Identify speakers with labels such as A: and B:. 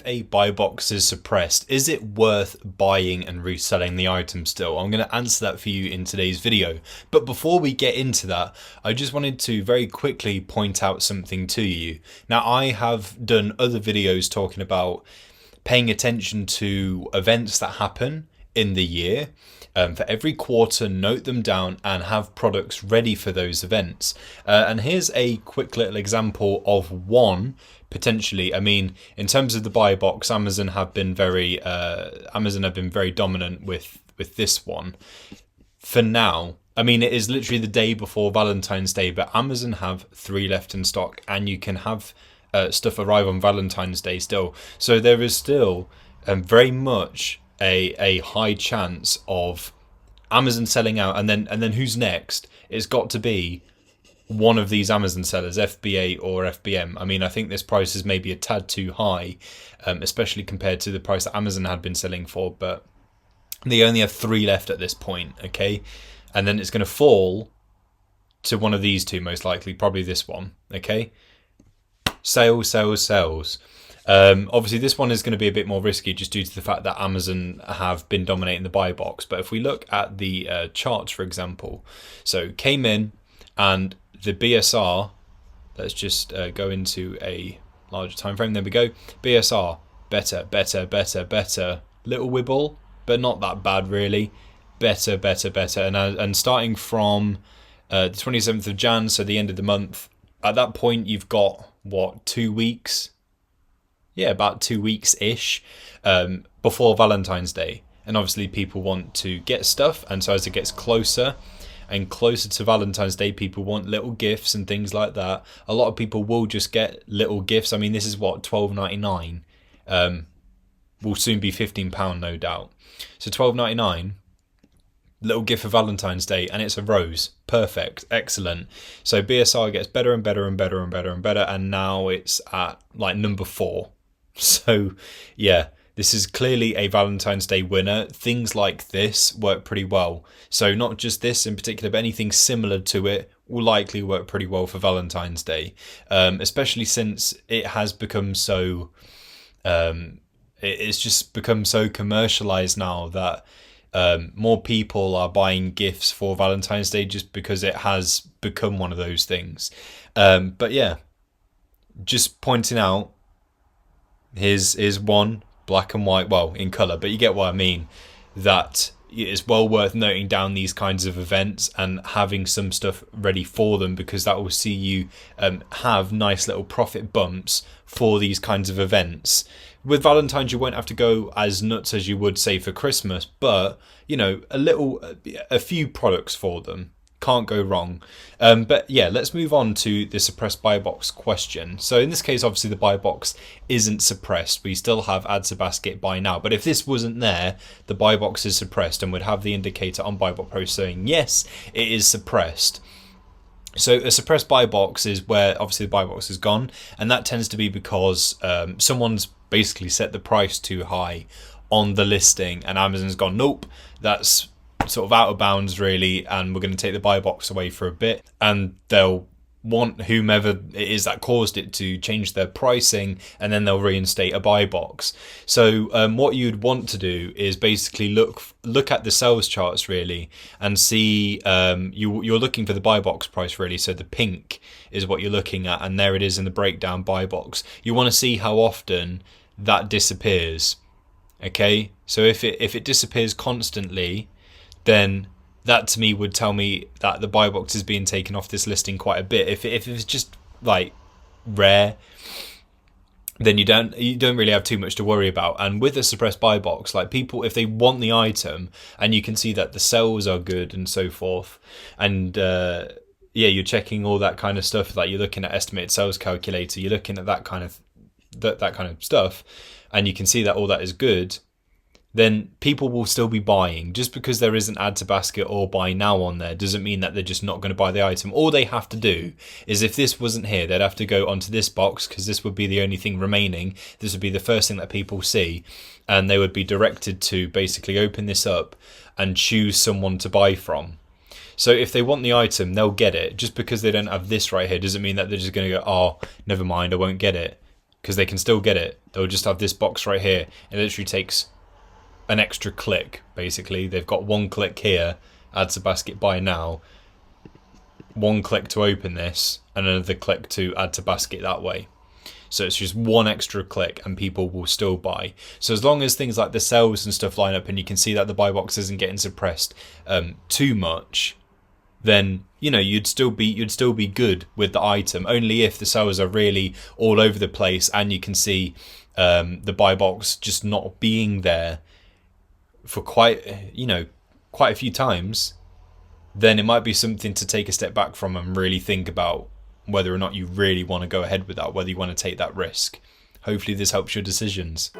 A: if a buy box is suppressed, is it worth buying and reselling the item still? I'm going to answer that for you in today's video. But before we get into that, I just wanted to very quickly point out something to you. Now, I have done other videos talking about paying attention to events that happen in the year. For every quarter, note them down and have products ready for those events. And here's a quick little example of one potentially. I mean, in terms of the buy box, Amazon have been very dominant with this one. For now, I mean, it is literally the day before Valentine's Day, but Amazon have 3 left in stock, and you can have stuff arrive on Valentine's Day still. So there is still very much a high chance of Amazon selling out, and then who's next? It's got to be one of these Amazon sellers, FBA or FBM. I mean, I think this price is maybe a tad too high, especially compared to the price that Amazon had been selling for, but they only have 3 left at this point, okay? And then it's going to fall to one of these two, most likely, probably this one, okay? Sales. Obviously, this one is going to be a bit more risky just due to the fact that Amazon have been dominating the buy box. But if we look at the charts, for example, so came in and the BSR, let's just go into a larger time frame. There we go. BSR, better. Little wibble, but not that bad really. Better. And starting from the 27th of Jan, so the end of the month, at that point you've got, what, 2 weeks? Yeah, about 2 weeks-ish before Valentine's Day. And obviously people want to get stuff, and so as it gets closer and closer to Valentine's Day, people want little gifts and things like that. A lot of people will just get little gifts. I mean, this is what, $12.99. Will soon be £15, no doubt. So $12.99. Little gift for Valentine's Day, and it's a rose. Perfect, excellent. So BSR gets better and better, and now it's at like number 4. So yeah, this is clearly a Valentine's Day winner. Things like this work pretty well. So not just this in particular, but anything similar to it will likely work pretty well for Valentine's Day, especially since it has become so. It's just become so commercialized now that. More people are buying gifts for Valentine's Day just because it has become one of those things. But yeah, just pointing out, here's one black and white, well, in colour, but you get what I mean, that it's well worth noting down these kinds of events and having some stuff ready for them, because that will see you have nice little profit bumps for these kinds of events. With Valentine's, you won't have to go as nuts as you would, say, for Christmas, but, you know, a few products for them. Can't go wrong. But yeah, let's move on to the suppressed buy box question. So in this case, obviously the buy box isn't suppressed. We still have add to basket buy now. But if this wasn't there, the buy box is suppressed and would have the indicator on BuyBotPro saying, yes, it is suppressed. So a suppressed buy box is where obviously the buy box is gone, and that tends to be because someone's basically set the price too high on the listing, and Amazon's gone, nope, that's sort of out of bounds really, and we're going to take the buy box away for a bit, and they'll want whomever it is that caused it to change their pricing, and then they'll reinstate a buy box. So what you'd want to do is basically look at the sales charts really and see you're looking for the buy box price really. So the pink is what you're looking at, and there it is in the breakdown buy box. You want to see how often that disappears. Okay, so if it disappears constantly, then that to me would tell me that the buy box is being taken off this listing quite a bit. If it's just like rare, then you don't really have too much to worry about. And with a suppressed buy box, like people, if they want the item and you can see that the sales are good and so forth, and yeah, you're checking all that kind of stuff, like you're looking at estimated sales calculator, you're looking at that kind of stuff, and you can see that all that is good, then people will still be buying. Just because there isn't add to basket or buy now on there doesn't mean that they're just not going to buy the item. All they have to do is, if this wasn't here, they'd have to go onto this box, because this would be the only thing remaining. This would be the first thing that people see, and they would be directed to basically open this up and choose someone to buy from. So if they want the item, they'll get it. Just because they don't have this right here doesn't mean that they're just going to go, oh, never mind, I won't get it, because they can still get it. they'll just have this box right here. It literally takes an extra click, basically. They've got one click here, add to basket, buy now, one click to open this, and another click to add to basket that way. So it's just one extra click and people will still buy. So as long as things like the sales and stuff line up and you can see that the buy box isn't getting suppressed too much, then you'd still be good with the item. Only if the sales are really all over the place and you can see the buy box just not being there for quite a few times, then it might be something to take a step back from and really think about whether or not you really want to go ahead with that, whether you want to take that risk. Hopefully this helps your decisions.